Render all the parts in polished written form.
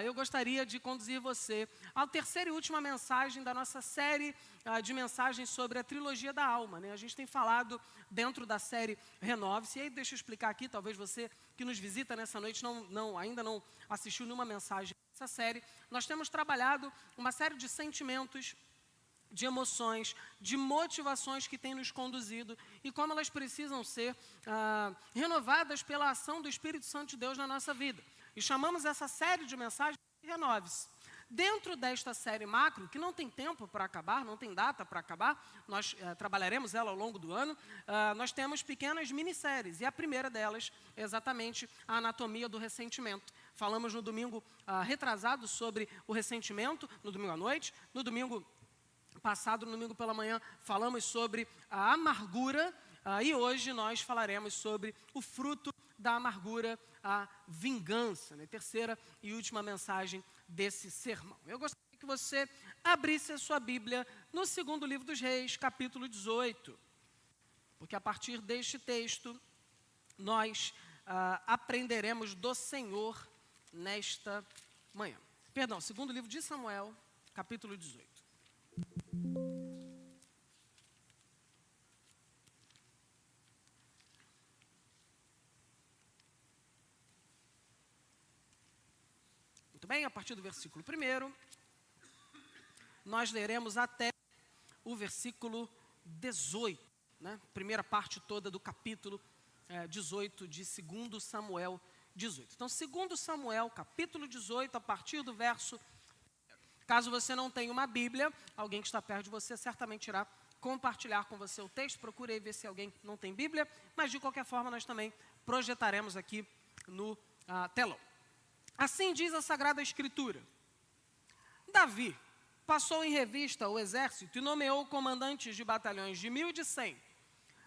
eu gostaria de conduzir você à terceira e última mensagem da nossa série de mensagens sobre a trilogia da alma, né? A gente tem falado dentro da série Renove-se, e aí deixa eu explicar aqui, talvez você que nos visita nessa noite ainda não assistiu nenhuma mensagem dessa série. Nós temos trabalhado uma série de sentimentos, de emoções, de motivações que têm nos conduzido e como elas precisam ser renovadas pela ação do Espírito Santo de Deus na nossa vida. E chamamos essa série de mensagens de Renove-se. Dentro desta série macro, que não tem tempo para acabar, não tem data para acabar, nós trabalharemos ela ao longo do ano, nós temos pequenas minisséries, e a primeira delas é exatamente a anatomia do ressentimento. Falamos no domingo retrasado sobre o ressentimento, no domingo à noite, no domingo passado, no domingo pela manhã, falamos sobre a amargura, e hoje nós falaremos sobre o fruto da amargura, a vingança, né? Terceira e última mensagem desse sermão. Eu gostaria que você abrisse a sua Bíblia no segundo livro dos Reis, capítulo 18, porque a partir deste texto nós aprenderemos do Senhor nesta manhã. Perdão, segundo livro de Samuel, capítulo 18. Muito bem, a partir do versículo 1, nós leremos até o versículo 18, né? Primeira parte toda do capítulo 18 de 2 Samuel 18. Então, 2 Samuel, capítulo 18, a partir do verso. Caso você não tenha uma Bíblia, alguém que está perto de você certamente irá compartilhar com você o texto. Procure aí ver se alguém não tem Bíblia, mas de qualquer forma nós também projetaremos aqui no telão. Assim diz a Sagrada Escritura: Davi passou em revista o exército e nomeou comandantes de batalhões de 1.000 e de 100.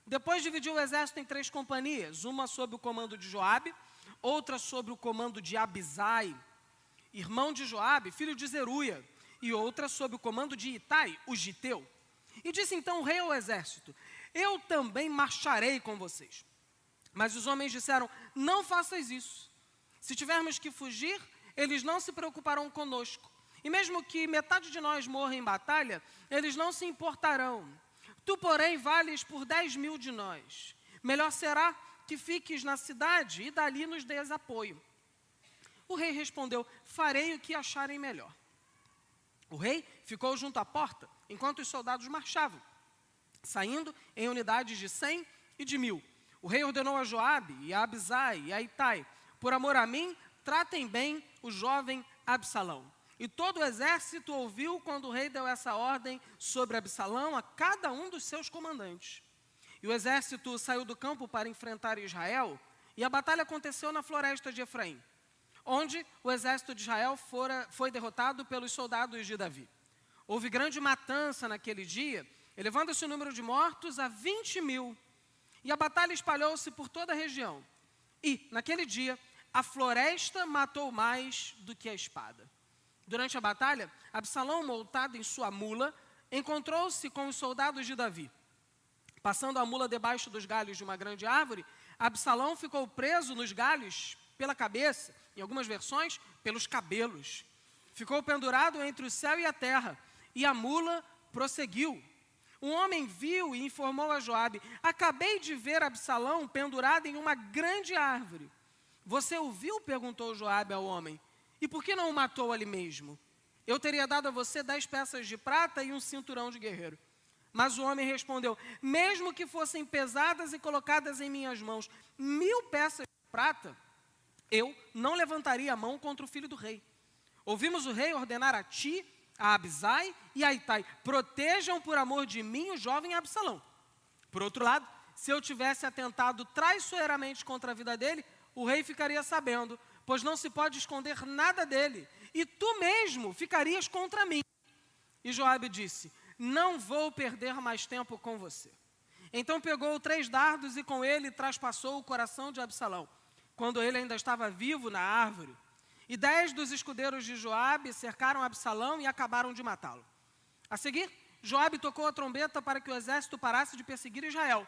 Depois dividiu o exército em 3 companhias, uma sob o comando de Joabe, outra sob o comando de Abisai, irmão de Joabe, filho de Zeruia, e outra sob o comando de Itai, o giteu. E disse então o rei ao exército: eu também marcharei com vocês. Mas os homens disseram: não faças isso. Se tivermos que fugir, eles não se preocuparão conosco. E mesmo que metade de nós morra em batalha, eles não se importarão. Tu, porém, vales por 10.000 de nós. Melhor será que fiques na cidade e dali nos dês apoio. O rei respondeu: farei o que acharem melhor. O rei ficou junto à porta, enquanto os soldados marchavam, saindo em unidades de 100 e de 1.000. O rei ordenou a Joabe, e a Abisai, e a Itai: por amor a mim, tratem bem o jovem Absalão. E todo o exército ouviu quando o rei deu essa ordem sobre Absalão a cada um dos seus comandantes. E o exército saiu do campo para enfrentar Israel, e a batalha aconteceu na floresta de Efraim, onde o exército de Israel foi derrotado pelos soldados de Davi. Houve grande matança naquele dia, elevando-se o número de mortos a 20.000. E a batalha espalhou-se por toda a região. E, naquele dia, a floresta matou mais do que a espada. Durante a batalha, Absalão, montado em sua mula, encontrou-se com os soldados de Davi. Passando a mula debaixo dos galhos de uma grande árvore, Absalão ficou preso nos galhos pela cabeça, em algumas versões, pelos cabelos. Ficou pendurado entre o céu e a terra, e a mula prosseguiu. Um homem viu e informou a Joabe: acabei de ver Absalão pendurado em uma grande árvore. Você o viu? Perguntou Joabe ao homem. E por que não o matou ali mesmo? Eu teria dado a você 10 peças de prata e um cinturão de guerreiro. Mas o homem respondeu: mesmo que fossem pesadas e colocadas em minhas mãos 1.000 peças de prata, eu não levantaria a mão contra o filho do rei. Ouvimos o rei ordenar a ti, a Abisai e a Itai: protejam por amor de mim o jovem Absalão. Por outro lado, se eu tivesse atentado traiçoeiramente contra a vida dele, o rei ficaria sabendo, pois não se pode esconder nada dele, e tu mesmo ficarias contra mim. E Joabe disse: não vou perder mais tempo com você. Então pegou 3 dardos e com ele traspassou o coração de Absalão, quando ele ainda estava vivo na árvore. E 10 dos escudeiros de Joabe cercaram Absalão e acabaram de matá-lo. A seguir, Joabe tocou a trombeta para que o exército parasse de perseguir Israel.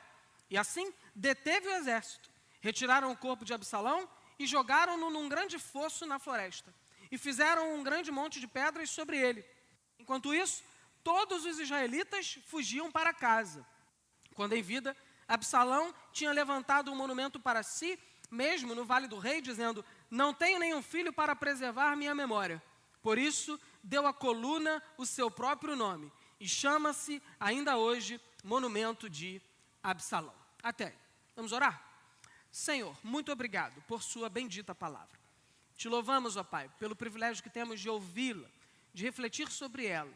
E assim, deteve o exército. Retiraram o corpo de Absalão e jogaram-no num grande fosso na floresta. e fizeram um grande monte de pedras sobre ele. Enquanto isso, todos os israelitas fugiam para casa. Quando em vida, Absalão tinha levantado um monumento para si, mesmo no Vale do Rei, dizendo: não tenho nenhum filho para preservar minha memória. Por isso, deu à coluna o seu próprio nome, e chama-se ainda hoje Monumento de Absalão. Até aí. Vamos orar? Senhor, muito obrigado por sua bendita palavra. Te louvamos, ó Pai, pelo privilégio que temos de ouvi-la, de refletir sobre ela,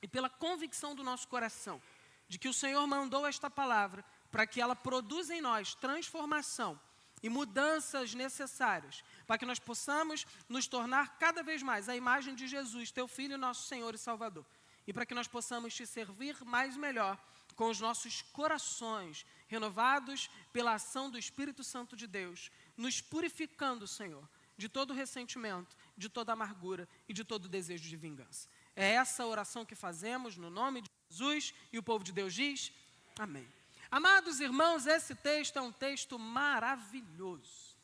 e pela convicção do nosso coração, de que o Senhor mandou esta palavra para que ela produza em nós transformação e mudanças necessárias, para que nós possamos nos tornar cada vez mais a imagem de Jesus, teu Filho, nosso Senhor e Salvador. E para que nós possamos te servir mais e melhor, com os nossos corações renovados pela ação do Espírito Santo de Deus, nos purificando, Senhor, de todo ressentimento, de toda amargura e de todo desejo de vingança. É essa a oração que fazemos no nome de Jesus, e o povo de Deus diz: amém. Amados irmãos, esse texto é um texto maravilhoso,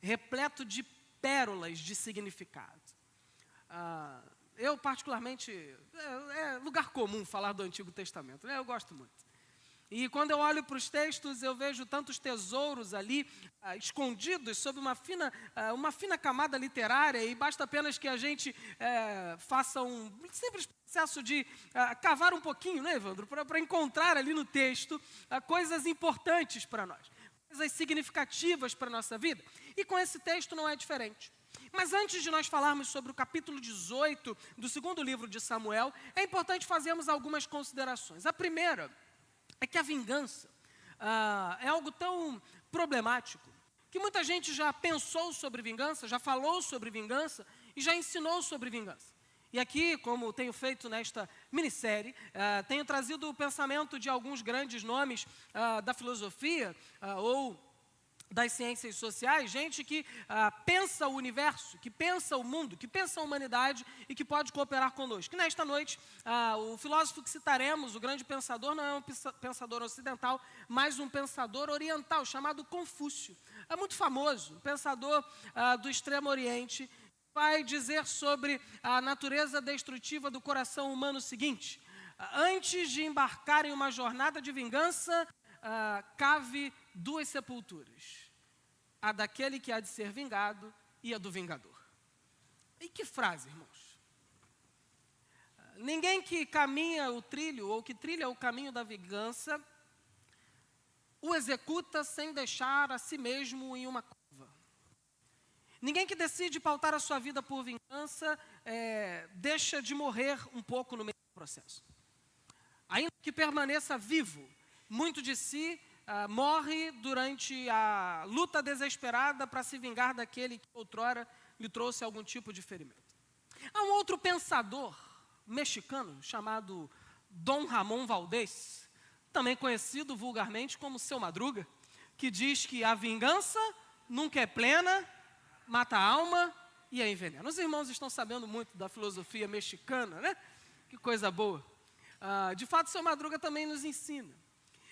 repleto de pérolas de significado. Eu particularmente, é lugar comum falar do Antigo Testamento, né? Eu gosto muito. E quando eu olho para os textos, eu vejo tantos tesouros ali, escondidos sob uma fina camada literária, e basta apenas que a gente faça um simples processo de cavar um pouquinho, né, Evandro, para encontrar ali no texto coisas importantes para nós, coisas significativas para a nossa vida. E com esse texto não é diferente. Mas antes de nós falarmos sobre o capítulo 18 do segundo livro de Samuel, é importante fazermos algumas considerações. A primeira é que a vingança é algo tão problemático que muita gente já pensou sobre vingança, já falou sobre vingança e já ensinou sobre vingança. E aqui, como tenho feito nesta minissérie, tenho trazido o pensamento de alguns grandes nomes da filosofia ou das ciências sociais, gente que pensa o universo, que pensa o mundo, que pensa a humanidade e que pode cooperar conosco. E nesta noite, o filósofo que citaremos, o grande pensador, não é um pensador ocidental, mas um pensador oriental, chamado Confúcio. É muito famoso, um pensador do Extremo Oriente, vai dizer sobre a natureza destrutiva do coração humano o seguinte: antes de embarcar em uma jornada de vingança, cave duas sepulturas, a daquele que há de ser vingado e a do vingador. E que frase, irmãos? Ninguém que caminha o trilho, ou que trilha o caminho da vingança, o executa sem deixar a si mesmo em uma cova. Ninguém que decide pautar a sua vida por vingança, deixa de morrer um pouco no meio do processo. Ainda que permaneça vivo, muito de si morre durante a luta desesperada para se vingar daquele que outrora lhe trouxe algum tipo de ferimento. Há um outro pensador mexicano chamado Dom Ramón Valdés, também conhecido vulgarmente como Seu Madruga, que diz que a vingança nunca é plena, mata a alma e a envenena. Os irmãos estão sabendo muito da filosofia mexicana, né? Que coisa boa. De fato, Seu Madruga também nos ensina.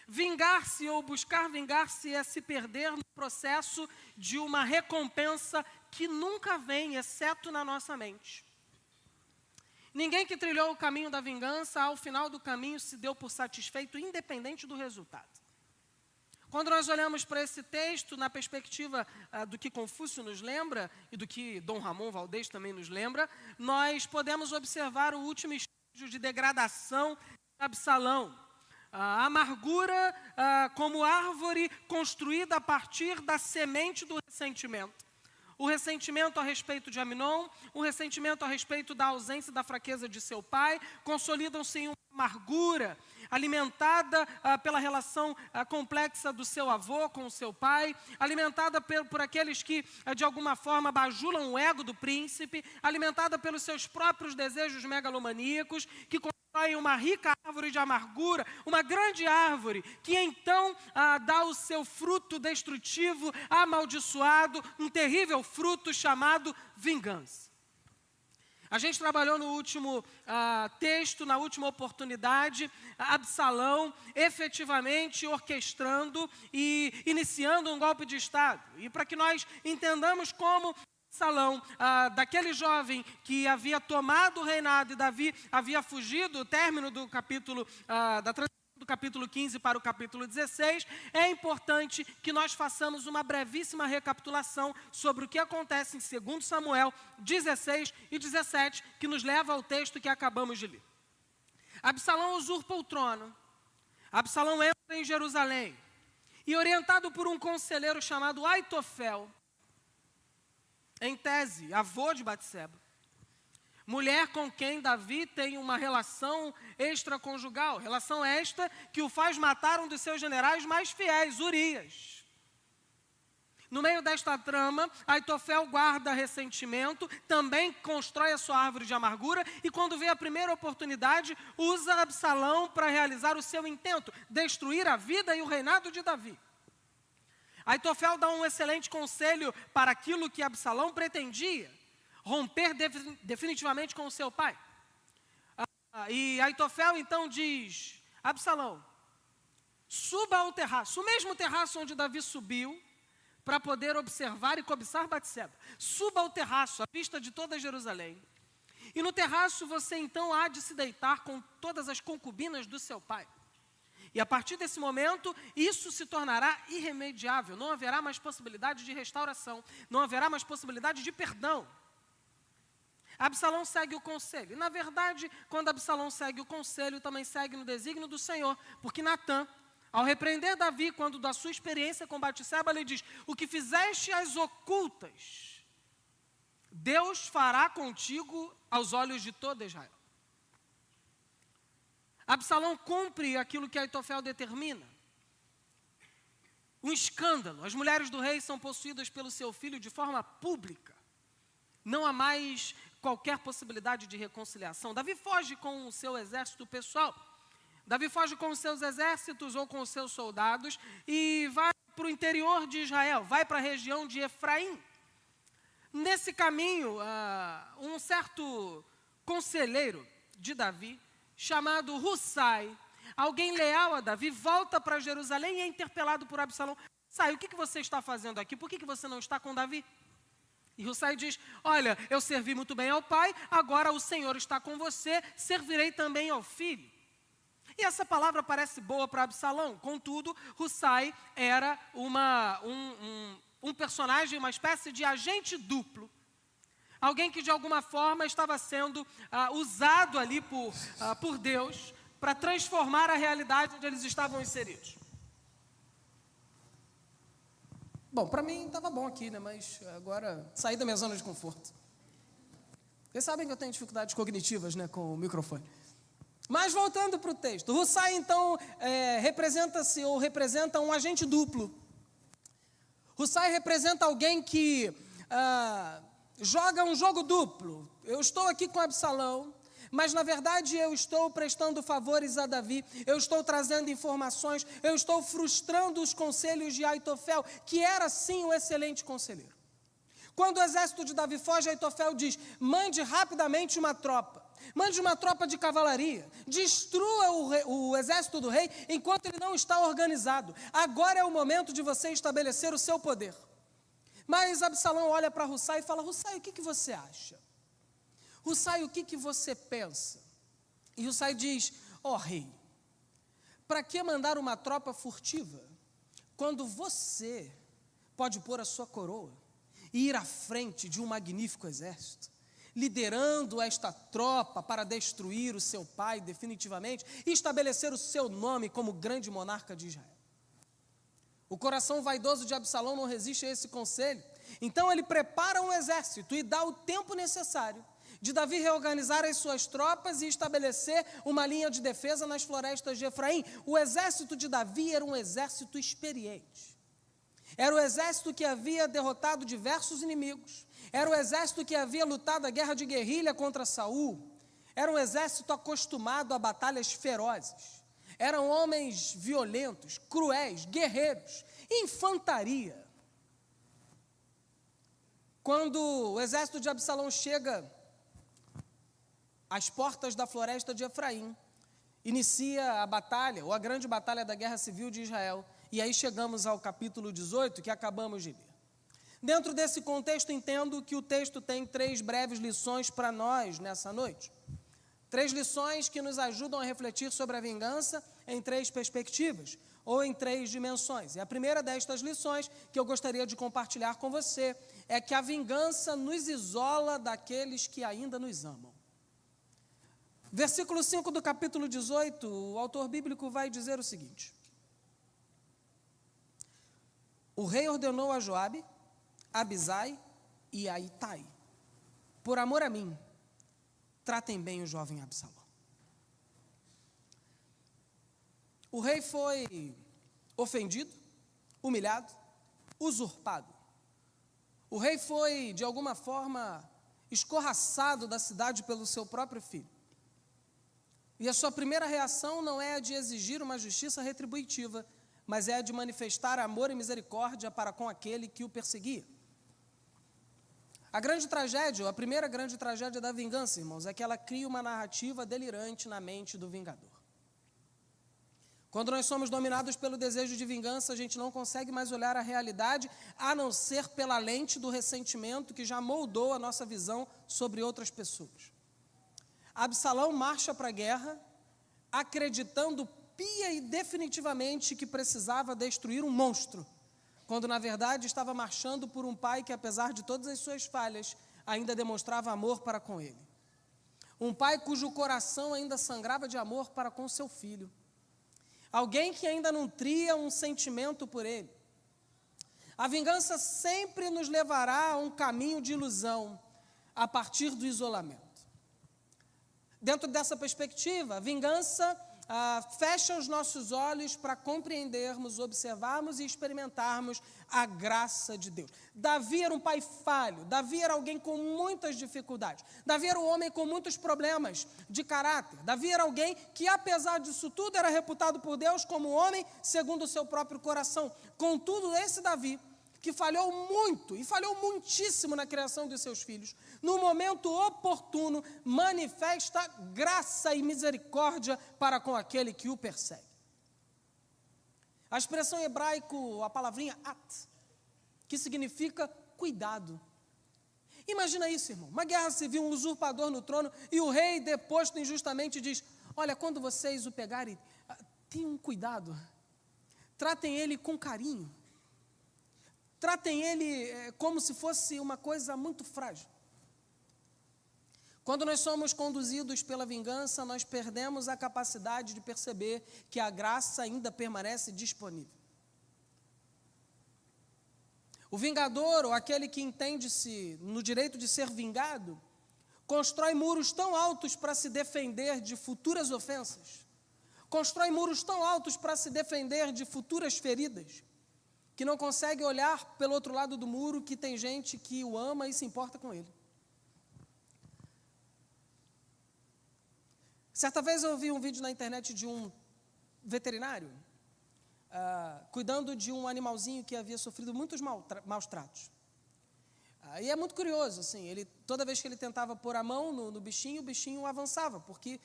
Vingar-se ou buscar vingar-se é se perder no processo de uma recompensa que nunca vem, exceto na nossa mente. Ninguém que trilhou o caminho da vingança, ao final do caminho, se deu por satisfeito, independente do resultado. Quando nós olhamos para esse texto, na perspectiva do que Confúcio nos lembra, e do que Dom Ramón Valdés também nos lembra, nós podemos observar o último estágio de degradação de Absalão. A amargura como árvore construída a partir da semente do ressentimento. O ressentimento a respeito de Amnon, o ressentimento a respeito da ausência e da fraqueza de seu pai, consolidam-se em uma amargura alimentada pela relação complexa do seu avô com o seu pai, alimentada por aqueles que, de alguma forma, bajulam o ego do príncipe, alimentada pelos seus próprios desejos megalomaníacos, que constroem uma rica árvore de amargura, uma grande árvore, que então dá o seu fruto destrutivo, amaldiçoado, um terrível fruto chamado vingança. A gente trabalhou no último texto, na última oportunidade, Absalão efetivamente orquestrando e iniciando um golpe de Estado. E para que nós entendamos como Absalão, daquele jovem que havia tomado o reinado e Davi havia fugido, o término do capítulo, da transição do capítulo 15 para o capítulo 16, é importante que nós façamos uma brevíssima recapitulação sobre o que acontece em 2 Samuel 16 e 17, que nos leva ao texto que acabamos de ler. Absalão usurpa o trono, Absalão entra em Jerusalém, e orientado por um conselheiro chamado Aitofel, em tese, avô de Batseba, mulher com quem Davi tem uma relação extraconjugal, relação esta que o faz matar um dos seus generais mais fiéis, Urias. No meio desta trama, Aitofel guarda ressentimento, também constrói a sua árvore de amargura e quando vê a primeira oportunidade, usa Absalão para realizar o seu intento, destruir a vida e o reinado de Davi. Aitofel dá um excelente conselho para aquilo que Absalão pretendia, romper definitivamente com o seu pai. E Aitofel então diz, Absalão, suba ao terraço, o mesmo terraço onde Davi subiu, para poder observar e cobiçar Batseba. Suba ao terraço, à vista de toda Jerusalém. E no terraço você então há de se deitar com todas as concubinas do seu pai. E a partir desse momento, isso se tornará irremediável. Não haverá mais possibilidade de restauração. Não haverá mais possibilidade de perdão. Absalão segue o conselho. E na verdade, quando Absalão segue o conselho, também segue no desígnio do Senhor. Porque Natã, ao repreender Davi, quando da sua experiência com Batseba, lhe diz, o que fizeste às ocultas, Deus fará contigo aos olhos de todo Israel. Absalão cumpre aquilo que Aitofel determina. Um escândalo. As mulheres do rei são possuídas pelo seu filho de forma pública. Não há mais qualquer possibilidade de reconciliação. Davi foge com o seu exército pessoal. Davi foge com os seus exércitos ou com os seus soldados e vai para o interior de Israel, vai para a região de Efraim. Nesse caminho, um certo conselheiro de Davi, chamado Hussai, alguém leal a Davi, volta para Jerusalém e é interpelado por Absalão. Hussai, o que você está fazendo aqui? Por que você não está com Davi? E Hussai diz, olha, eu servi muito bem ao pai, agora o Senhor está com você, servirei também ao filho. E essa palavra parece boa para Absalão, contudo, Hussai era um personagem, uma espécie de agente duplo. Alguém que de alguma forma estava sendo usado ali por Deus para transformar a realidade onde eles estavam inseridos. Bom, para mim estava bom aqui, né? Mas agora saí da minha zona de conforto. Vocês sabem que eu tenho dificuldades cognitivas, né, com o microfone. Mas voltando para o texto, Hussai então representa um agente duplo. Hussai representa alguém que joga um jogo duplo. Eu estou aqui com Absalão, mas na verdade eu estou prestando favores a Davi, eu estou trazendo informações, eu estou frustrando os conselhos de Aitofel, que era sim um excelente conselheiro. Quando o exército de Davi foge, Aitofel diz, mande rapidamente uma tropa. Mande uma tropa de cavalaria, destrua o exército do rei enquanto ele não está organizado. Agora é o momento de você estabelecer o seu poder. Mas Absalão olha para Hussai e fala, Hussai, o que você acha? Hussai, o que você pensa? E Hussai diz, rei, para que mandar uma tropa furtiva, quando você pode pôr a sua coroa e ir à frente de um magnífico exército? Liderando esta tropa para destruir o seu pai definitivamente e estabelecer o seu nome como grande monarca de Israel. O coração vaidoso de Absalão não resiste a esse conselho. Então ele prepara um exército e dá o tempo necessário de Davi reorganizar as suas tropas e estabelecer uma linha de defesa nas florestas de Efraim. O exército de Davi era um exército experiente. Era o exército que havia derrotado diversos inimigos. Era o exército que havia lutado a guerra de guerrilha contra Saul. Era um exército acostumado a batalhas ferozes. Eram homens violentos, cruéis, guerreiros, infantaria. Quando o exército de Absalão chega às portas da floresta de Efraim, inicia a batalha, ou a grande batalha da guerra civil de Israel. E aí chegamos ao capítulo 18, que acabamos de ler. Dentro desse contexto, entendo que o texto tem 3 breves lições para nós nessa noite. 3 lições que nos ajudam a refletir sobre a vingança em 3 perspectivas, ou em 3 dimensões. E a primeira destas lições que eu gostaria de compartilhar com você é que a vingança nos isola daqueles que ainda nos amam. Versículo 5 do capítulo 18, o autor bíblico vai dizer o seguinte: o rei ordenou a Joabe, a Abisai e a Itai: por amor a mim, tratem bem o jovem Absalão. O rei foi ofendido, humilhado, usurpado. O rei foi, de alguma forma, escorraçado da cidade pelo seu próprio filho. E a sua primeira reação não é a de exigir uma justiça retributiva, mas é a de manifestar amor e misericórdia para com aquele que o perseguia. A grande tragédia, a primeira grande tragédia da vingança, irmãos, é que ela cria uma narrativa delirante na mente do vingador. Quando nós somos dominados pelo desejo de vingança, a gente não consegue mais olhar a realidade, a não ser pela lente do ressentimento que já moldou a nossa visão sobre outras pessoas. Absalão marcha para a guerra, acreditando pia e definitivamente que precisava destruir um monstro, quando na verdade estava marchando por um pai que, apesar de todas as suas falhas, ainda demonstrava amor para com ele. Um pai cujo coração ainda sangrava de amor para com seu filho. Alguém que ainda nutria um sentimento por ele. A vingança sempre nos levará a um caminho de ilusão, a partir do isolamento. Dentro dessa perspectiva, a vingança fecha os nossos olhos para compreendermos, observarmos e experimentarmos a graça de Deus. Davi era um pai falho, Davi era alguém com muitas dificuldades, Davi era um homem com muitos problemas de caráter, Davi era alguém que, apesar disso tudo, era reputado por Deus como um homem segundo o seu próprio coração. Contudo, esse Davi, que falhou muito, e falhou muitíssimo na criação dos seus filhos, no momento oportuno, manifesta graça e misericórdia para com aquele que o persegue. A expressão em hebraico, a palavrinha at, que significa cuidado. Imagina isso, irmão, uma guerra civil, um usurpador no trono, e o rei, deposto injustamente, diz: olha, quando vocês o pegarem, tenham cuidado, tratem ele com carinho. Tratem ele como se fosse uma coisa muito frágil. Quando nós somos conduzidos pela vingança, nós perdemos a capacidade de perceber que a graça ainda permanece disponível. O vingador, ou aquele que entende-se no direito de ser vingado, constrói muros tão altos para se defender de futuras ofensas, constrói muros tão altos para se defender de futuras feridas, que não consegue olhar pelo outro lado do muro que tem gente que o ama e se importa com ele. Certa vez eu vi um vídeo na internet de um veterinário cuidando de um animalzinho que havia sofrido muitos maus tratos. E é muito curioso, assim, toda vez que ele tentava pôr a mão no bichinho, o bichinho avançava, porque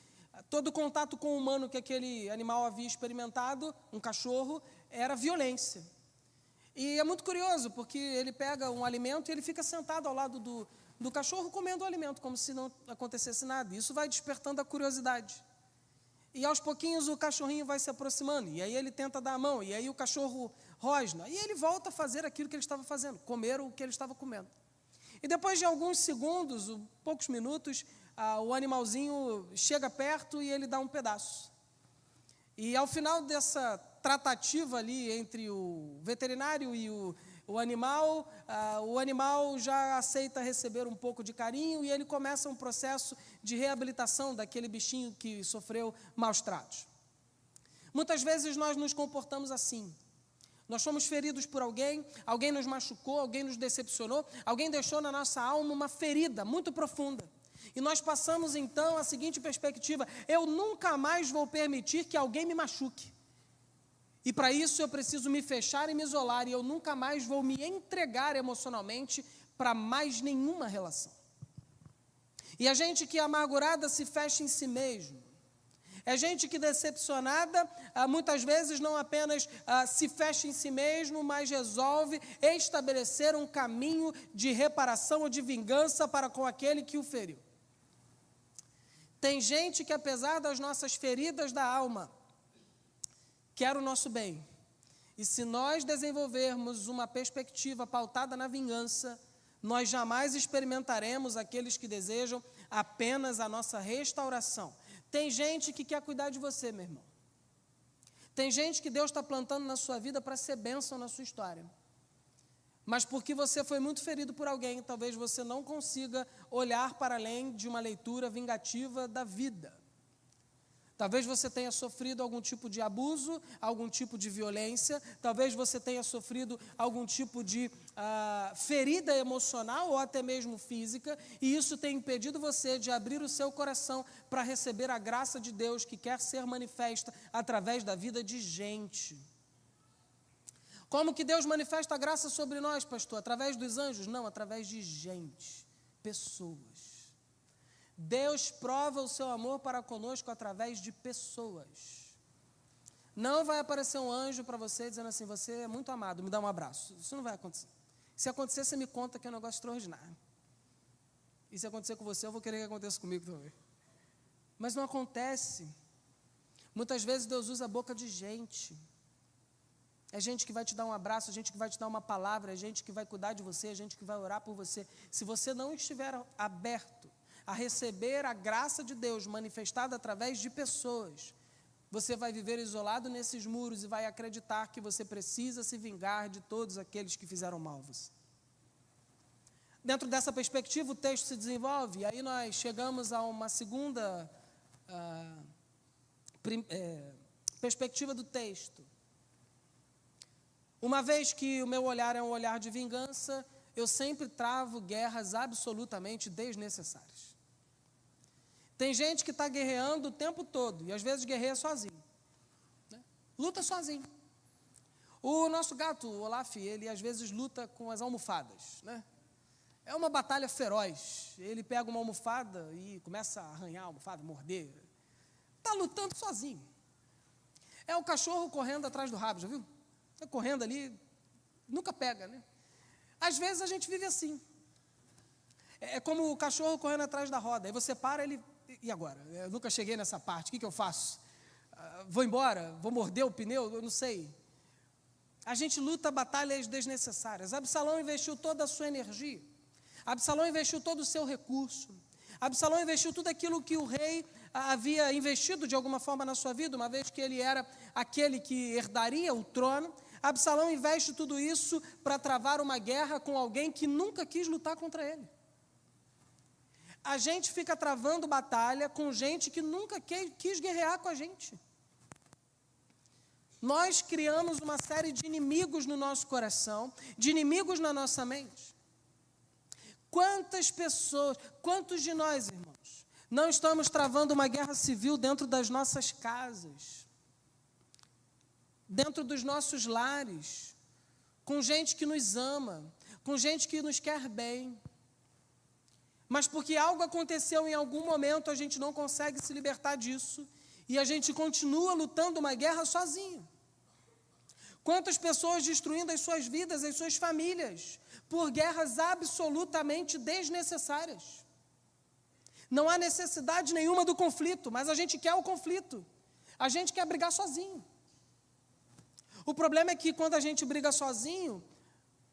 todo o contato com o humano que aquele animal havia experimentado, um cachorro, era violência. E é muito curioso, porque ele pega um alimento e ele fica sentado ao lado do cachorro comendo o alimento, como se não acontecesse nada. Isso vai despertando a curiosidade. E aos pouquinhos o cachorrinho vai se aproximando, e aí ele tenta dar a mão, e aí o cachorro rosna, e ele volta a fazer aquilo que ele estava fazendo, comer o que ele estava comendo. E depois de alguns segundos, poucos minutos, o animalzinho chega perto e ele dá um pedaço. E ao final dessa tratativa ali entre o veterinário e o animal já aceita receber um pouco de carinho e ele começa um processo de reabilitação daquele bichinho que sofreu maus tratos. Muitas vezes nós nos comportamos assim. Nós fomos feridos por alguém nos machucou, alguém nos decepcionou, alguém deixou na nossa alma uma ferida muito profunda. E nós passamos então a seguinte perspectiva: eu nunca mais vou permitir que alguém me machuque. E para isso eu preciso me fechar e me isolar, e eu nunca mais vou me entregar emocionalmente para mais nenhuma relação. E a gente que é amargurada se fecha em si mesmo. É gente que, decepcionada, muitas vezes não apenas se fecha em si mesmo, mas resolve estabelecer um caminho de reparação ou de vingança para com aquele que o feriu. Tem gente que, apesar das nossas feridas da alma, quer o nosso bem. E se nós desenvolvermos uma perspectiva pautada na vingança, nós jamais experimentaremos aqueles que desejam apenas a nossa restauração. Tem gente que quer cuidar de você, meu irmão. Tem gente que Deus está plantando na sua vida para ser bênção na sua história. Mas porque você foi muito ferido por alguém, talvez você não consiga olhar para além de uma leitura vingativa da vida. Talvez você tenha sofrido algum tipo de abuso, algum tipo de violência, talvez você tenha sofrido algum tipo de ferida emocional ou até mesmo física, e isso tem impedido você de abrir o seu coração para receber a graça de Deus que quer ser manifesta através da vida de gente. Como que Deus manifesta a graça sobre nós, pastor? Através dos anjos? Não, através de gente, pessoas. Deus prova o seu amor para conosco através de pessoas. Não vai aparecer um anjo para você dizendo assim, você é muito amado, me dá um abraço. Isso não vai acontecer. Se acontecer, você me conta que é um negócio extraordinário. E se acontecer com você, eu vou querer que aconteça comigo também. Mas não acontece. Muitas vezes Deus usa a boca de gente. É gente que vai te dar um abraço, é gente que vai te dar uma palavra, é gente que vai cuidar de você, é gente que vai orar por você. Se você não estiver aberto a receber a graça de Deus manifestada através de pessoas, você vai viver isolado nesses muros e vai acreditar que você precisa se vingar de todos aqueles que fizeram mal a você. Dentro dessa perspectiva, o texto se desenvolve, e aí nós chegamos a uma segunda perspectiva do texto. Uma vez que o meu olhar é um olhar de vingança, eu sempre travo guerras absolutamente desnecessárias. Tem gente que está guerreando o tempo todo, e às vezes guerreia sozinho, né? Luta sozinho. O nosso gato, o Olaf, ele às vezes luta com as almofadas, né? É uma batalha feroz. Ele pega uma almofada e começa a arranhar a almofada, morder. Está lutando sozinho. É o cachorro correndo atrás do rabo, já viu? Está correndo ali, nunca pega, né? Às vezes a gente vive assim. É como o cachorro correndo atrás da roda. Aí você para, ele... E agora? Eu nunca cheguei nessa parte, o que eu faço? Vou embora? Vou morder o pneu? Eu não sei. A gente luta batalhas desnecessárias. Absalão investiu toda a sua energia. Absalão investiu todo o seu recurso. Absalão investiu tudo aquilo que o rei havia investido de alguma forma na sua vida, uma vez que ele era aquele que herdaria o trono. Absalão investe tudo isso para travar uma guerra com alguém que nunca quis lutar contra ele. A gente fica travando batalha com gente que nunca quis guerrear com a gente. Nós criamos uma série de inimigos no nosso coração, de inimigos na nossa mente. Quantas pessoas, quantos de nós, irmãos, não estamos travando uma guerra civil dentro das nossas casas, dentro dos nossos lares, com gente que nos ama, com gente que nos quer bem, mas porque algo aconteceu em algum momento, a gente não consegue se libertar disso, e a gente continua lutando uma guerra sozinho. Quantas pessoas destruindo as suas vidas, as suas famílias, por guerras absolutamente desnecessárias. Não há necessidade nenhuma do conflito, mas a gente quer o conflito. A gente quer brigar sozinho. O problema é que quando a gente briga sozinho,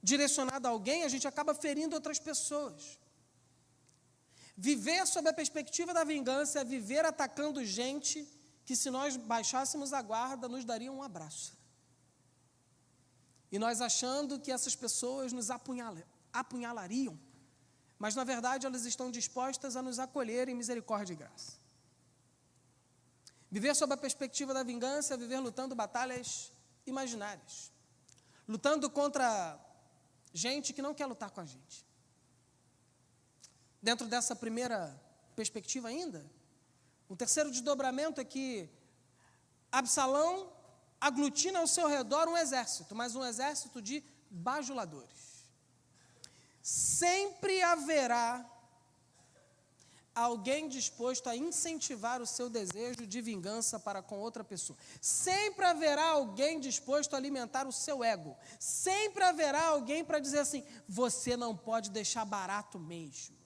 direcionado a alguém, a gente acaba ferindo outras pessoas. Viver sob a perspectiva da vingança é viver atacando gente que, se nós baixássemos a guarda, nos daria um abraço. E nós achando que essas pessoas nos apunhalariam, mas na verdade elas estão dispostas a nos acolher em misericórdia e graça. Viver sob a perspectiva da vingança é viver lutando batalhas imaginárias, lutando contra gente que não quer lutar com a gente. Dentro dessa primeira perspectiva ainda, o terceiro desdobramento é que Absalão aglutina ao seu redor um exército, mas um exército de bajuladores. Sempre haverá alguém disposto a incentivar o seu desejo de vingança para com outra pessoa. Sempre haverá alguém disposto a alimentar o seu ego. Sempre haverá alguém para dizer assim, você não pode deixar barato mesmo.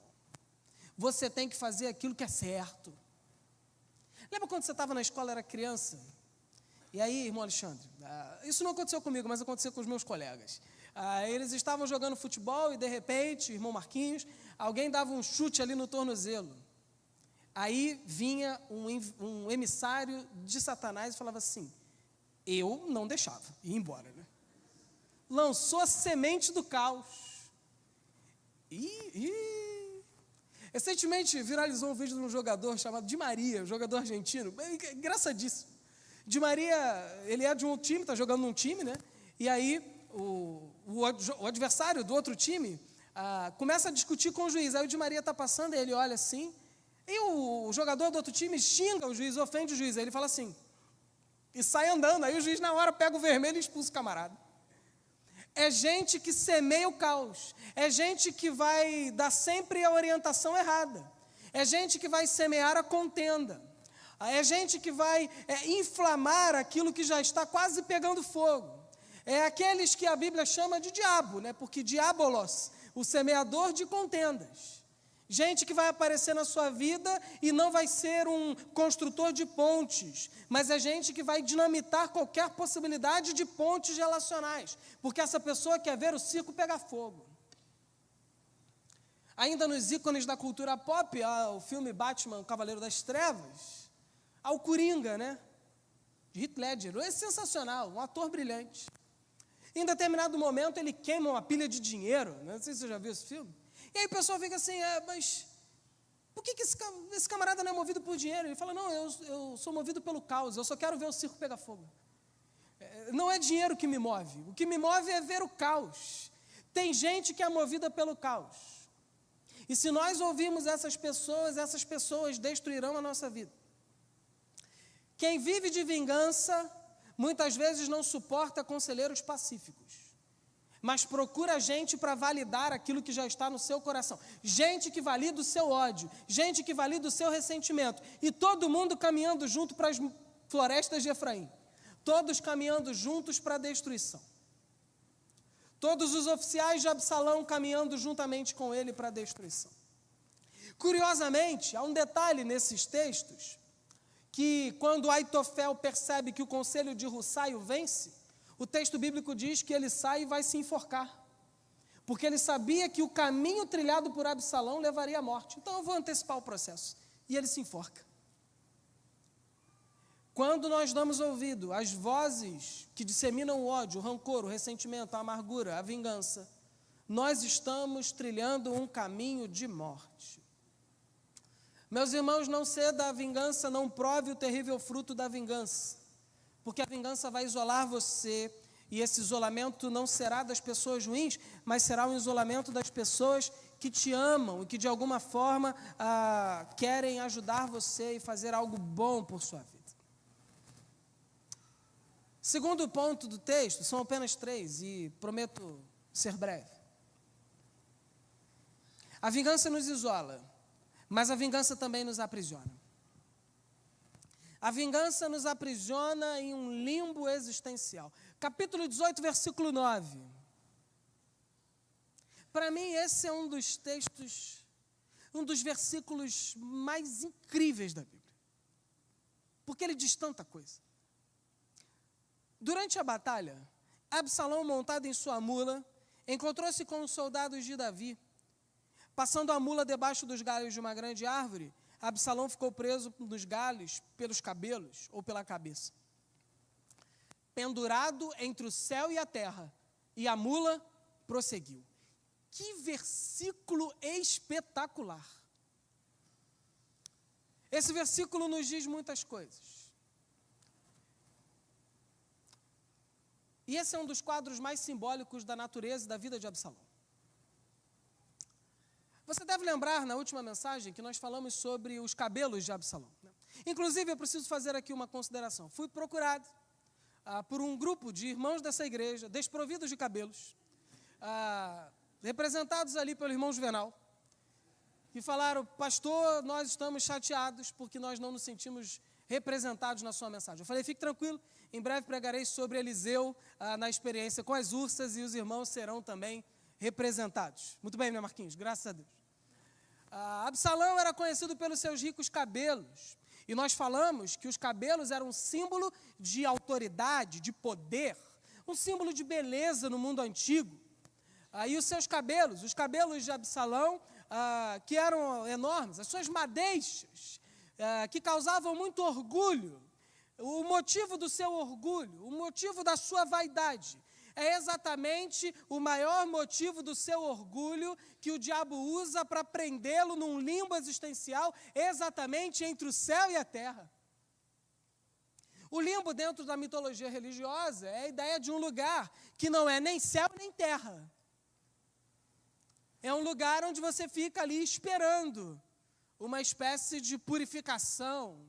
Você tem que fazer aquilo que é certo. Lembra quando você estava na escola, era criança? E aí, irmão Alexandre, isso não aconteceu comigo, mas aconteceu com os meus colegas. Eles estavam jogando futebol e, de repente, irmão Marquinhos, alguém dava um chute ali no tornozelo. Aí vinha um emissário de Satanás e falava assim, eu não deixava, ia embora, né? Lançou a semente do caos. Recentemente viralizou um vídeo de um jogador chamado Di Maria, um jogador argentino, engraçadíssimo. Di Maria, ele é de um time, está jogando num time, né? E aí o adversário do outro time começa a discutir com o juiz. Aí o Di Maria está passando, e ele olha assim, e o jogador do outro time xinga o juiz, ofende o juiz. Aí ele fala assim, e sai andando. Aí o juiz na hora pega o vermelho e expulsa o camarada. É gente que semeia o caos. É gente que vai dar sempre a orientação errada. É gente que vai semear a contenda. É gente que vai inflamar aquilo que já está quase pegando fogo. É aqueles que a Bíblia chama de diabo, né? Porque diabolos, o semeador de contendas. Gente que vai aparecer na sua vida e não vai ser um construtor de pontes, mas é gente que vai dinamitar qualquer possibilidade de pontes relacionais, porque essa pessoa quer ver o circo pegar fogo. Ainda nos ícones da cultura pop, o filme Batman, o Cavaleiro das Trevas, ao Coringa, né? De Heath Ledger, é sensacional, um ator brilhante. Em determinado momento ele queima uma pilha de dinheiro, não sei se você já viu esse filme. E aí o pessoal fica assim, mas por que esse camarada não é movido por dinheiro? Ele fala, não, eu sou movido pelo caos, eu só quero ver o circo pegar fogo. Não é dinheiro que me move, o que me move é ver o caos. Tem gente que é movida pelo caos. E se nós ouvirmos essas pessoas destruirão a nossa vida. Quem vive de vingança, muitas vezes não suporta conselheiros pacíficos, mas procura gente para validar aquilo que já está no seu coração. Gente que valida o seu ódio, gente que valida o seu ressentimento. E todo mundo caminhando junto para as florestas de Efraim. Todos caminhando juntos para a destruição. Todos os oficiais de Absalão caminhando juntamente com ele para a destruição. Curiosamente, há um detalhe nesses textos, que quando Aitofel percebe que o conselho de Hussai o vence, o texto bíblico diz que ele sai e vai se enforcar, porque ele sabia que o caminho trilhado por Absalão levaria à morte. Então eu vou antecipar o processo. E ele se enforca. Quando nós damos ouvido às vozes que disseminam o ódio, o rancor, o ressentimento, a amargura, a vingança, nós estamos trilhando um caminho de morte. Meus irmãos, não ceda à vingança, não prove o terrível fruto da vingança, porque a vingança vai isolar você, e esse isolamento não será das pessoas ruins, mas será um isolamento das pessoas que te amam e que de alguma forma querem ajudar você e fazer algo bom por sua vida. Segundo ponto do texto, são apenas 3 e prometo ser breve. A vingança nos isola, mas a vingança também nos aprisiona. A vingança nos aprisiona em um limbo existencial. Capítulo 18, versículo 9. Para mim, esse é um dos textos, um dos versículos mais incríveis da Bíblia. Porque ele diz tanta coisa. Durante a batalha, Absalão, montado em sua mula, encontrou-se com os soldados de Davi. Passando a mula debaixo dos galhos de uma grande árvore, Absalão ficou preso nos galhos pelos cabelos ou pela cabeça. Pendurado entre o céu e a terra, e a mula prosseguiu. Que versículo espetacular! Esse versículo nos diz muitas coisas. E esse é um dos quadros mais simbólicos da natureza e da vida de Absalão. Você deve lembrar, na última mensagem, que nós falamos sobre os cabelos de Absalão, né? Inclusive, eu preciso fazer aqui uma consideração. Fui procurado por um grupo de irmãos dessa igreja, desprovidos de cabelos, representados ali pelo irmão Juvenal. que falaram, pastor, nós estamos chateados porque nós não nos sentimos representados na sua mensagem. Eu falei, fique tranquilo, em breve pregarei sobre Eliseu na experiência com as ursas e os irmãos serão também representados. Muito bem, né, Marquinhos? Graças a Deus. Absalão era conhecido pelos seus ricos cabelos. E nós falamos que os cabelos eram um símbolo de autoridade, de poder, um símbolo de beleza no mundo antigo. E os seus cabelos, os cabelos de Absalão, que eram enormes, as suas madeixas, que causavam muito orgulho. O motivo do seu orgulho, o motivo da sua vaidade, é exatamente o maior motivo do seu orgulho que o diabo usa para prendê-lo num limbo existencial, exatamente entre o céu e a terra. O limbo dentro da mitologia religiosa é a ideia de um lugar que não é nem céu nem terra. É um lugar onde você fica ali esperando uma espécie de purificação.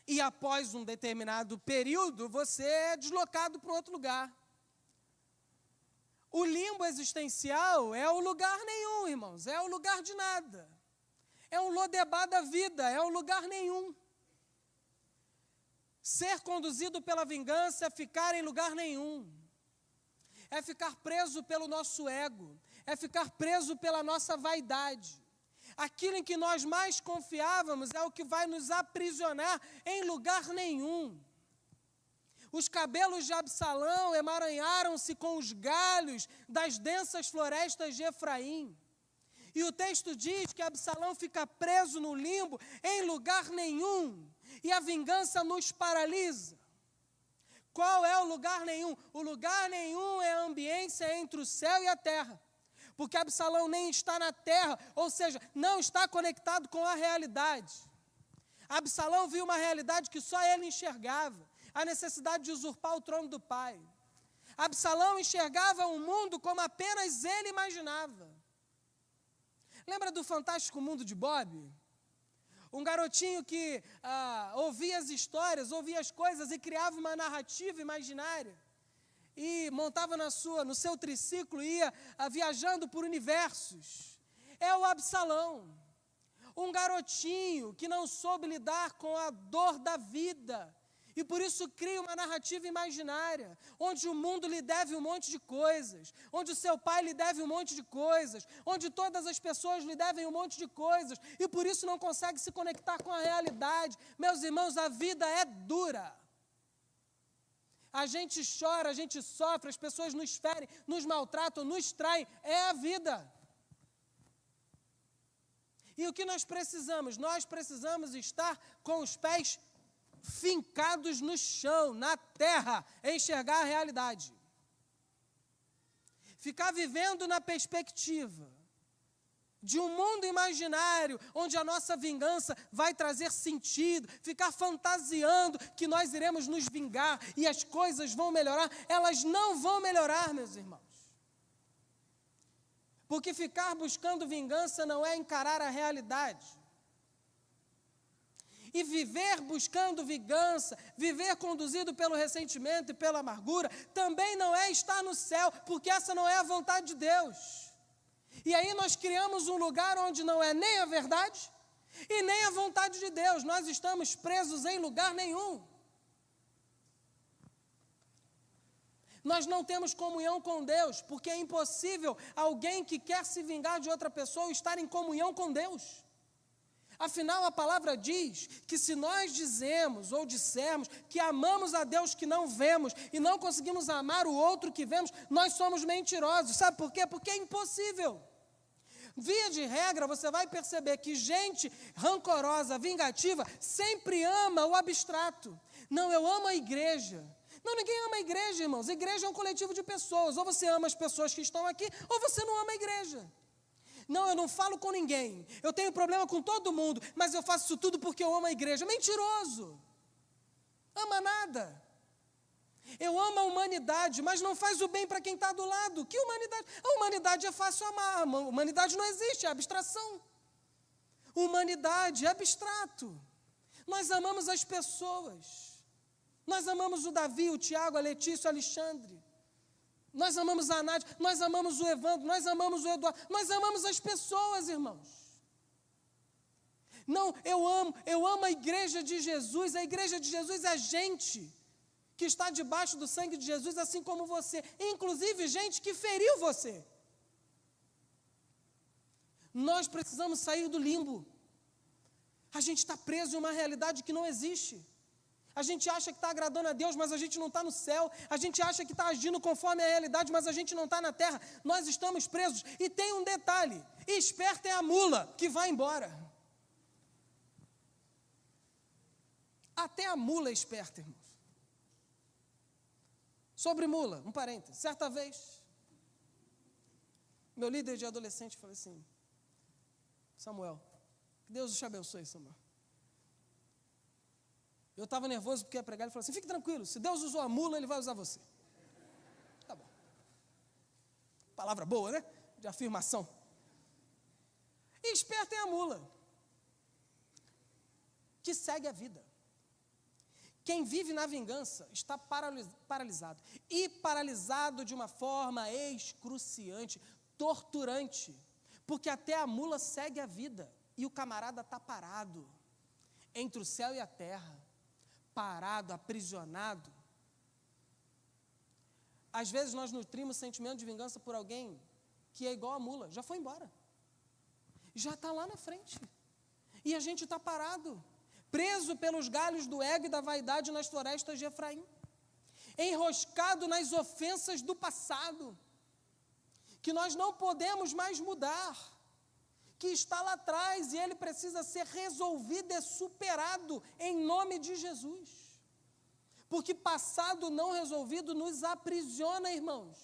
E após um determinado período, você é deslocado para outro lugar. O limbo existencial é o lugar nenhum, irmãos, é o lugar de nada. É um Lodebar da vida, é um lugar nenhum. Ser conduzido pela vingança é ficar em lugar nenhum. É ficar preso pelo nosso ego, é ficar preso pela nossa vaidade. Aquilo em que nós mais confiávamos é o que vai nos aprisionar em lugar nenhum. Os cabelos de Absalão emaranharam-se com os galhos das densas florestas de Efraim. E o texto diz que Absalão fica preso no limbo em lugar nenhum. E a vingança nos paralisa. Qual é o lugar nenhum? O lugar nenhum é a ambiência entre o céu e a terra. Porque Absalão nem está na terra, ou seja, não está conectado com a realidade. Absalão viu uma realidade que só ele enxergava, a necessidade de usurpar o trono do pai. Absalão enxergava o mundo como apenas ele imaginava. Lembra do Fantástico Mundo de Bob? Um garotinho que ouvia as histórias, ouvia as coisas e criava uma narrativa imaginária. E montava no seu triciclo e ia viajando por universos. É o Absalão, um garotinho que não soube lidar com a dor da vida. E por isso cria uma narrativa imaginária, onde o mundo lhe deve um monte de coisas, onde o seu pai lhe deve um monte de coisas, onde todas as pessoas lhe devem um monte de coisas, e por isso não consegue se conectar com a realidade. Meus irmãos, a vida é dura. A gente chora, a gente sofre, as pessoas nos ferem, nos maltratam, nos traem. É a vida. E o que nós precisamos? Nós precisamos estar com os pés fincados no chão, na terra, enxergar a realidade. Ficar vivendo na perspectiva de um mundo imaginário, onde a nossa vingança vai trazer sentido, ficar fantasiando que nós iremos nos vingar e as coisas vão melhorar, elas não vão melhorar, meus irmãos. Porque ficar buscando vingança não é encarar a realidade. E viver buscando vingança, viver conduzido pelo ressentimento e pela amargura, também não é estar no céu, porque essa não é a vontade de Deus. E aí nós criamos um lugar onde não é nem a verdade e nem a vontade de Deus. Nós estamos presos em lugar nenhum. Nós não temos comunhão com Deus, porque é impossível alguém que quer se vingar de outra pessoa estar em comunhão com Deus. Afinal, a palavra diz que se nós dizemos ou dissermos que amamos a Deus que não vemos e não conseguimos amar o outro que vemos, nós somos mentirosos. Sabe por quê? Porque é impossível. Via de regra, você vai perceber que gente rancorosa, vingativa, sempre ama o abstrato. Não, eu amo a igreja. Não, ninguém ama a igreja, irmãos. A igreja é um coletivo de pessoas. Ou você ama as pessoas que estão aqui, ou você não ama a igreja. Não, eu não falo com ninguém. Eu tenho problema com todo mundo, mas eu faço isso tudo porque eu amo a igreja. Mentiroso. Ama nada. Eu amo a humanidade, mas não faz o bem para quem está do lado. Que humanidade? A humanidade é fácil amar. A humanidade não existe, é abstração. Humanidade é abstrato. Nós amamos as pessoas. Nós amamos o Davi, o Tiago, a Letícia, o Alexandre. Nós amamos a Nádia, nós amamos o Evandro, nós amamos o Eduardo, nós amamos as pessoas, irmãos. Não, eu amo a igreja de Jesus é gente que está debaixo do sangue de Jesus, assim como você, inclusive gente que feriu você. Nós precisamos sair do limbo. A gente está preso em uma realidade que não existe. A gente acha que está agradando a Deus, mas a gente não está no céu. A gente acha que está agindo conforme a realidade, mas a gente não está na terra. Nós estamos presos. E tem um detalhe: esperta é a mula que vai embora. Até a mula é esperta, irmãos. Sobre mula, um parênteses. Certa vez, meu líder de adolescente falou assim: Samuel, que Deus te abençoe, Samuel. Eu estava nervoso porque ia pregar, ele falou assim: fique tranquilo, se Deus usou a mula, Ele vai usar você. Tá bom. Palavra boa, né? De afirmação. E esperto é a mula, que segue a vida. Quem vive na vingança está paralisado. E paralisado de uma forma excruciante, torturante. Porque até a mula segue a vida. E o camarada está parado entre o céu e a terra. Parado, aprisionado. Às vezes nós nutrimos sentimento de vingança por alguém que é igual a mula, já foi embora. Já está lá na frente. E a gente está parado, preso pelos galhos do ego e da vaidade nas florestas de Efraim, enroscado nas ofensas do passado, que nós não podemos mais mudar, que está lá atrás e ele precisa ser resolvido e superado em nome de Jesus. Porque passado não resolvido nos aprisiona, irmãos.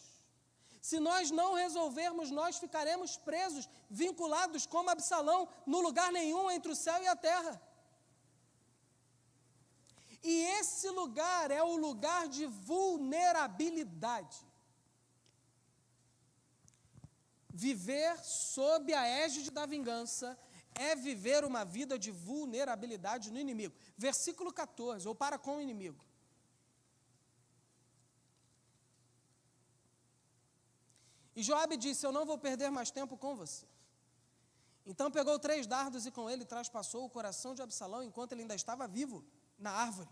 Se nós não resolvermos, nós ficaremos presos, vinculados como Absalão, no lugar nenhum entre o céu e a terra. E esse lugar é o lugar de vulnerabilidade. Viver sob a égide da vingança é viver uma vida de vulnerabilidade no inimigo. Versículo 14, ou para com o inimigo. E Joabe disse: eu não vou perder mais tempo com você. Então pegou 3 dardos e com ele traspassou o coração de Absalão enquanto ele ainda estava vivo na árvore.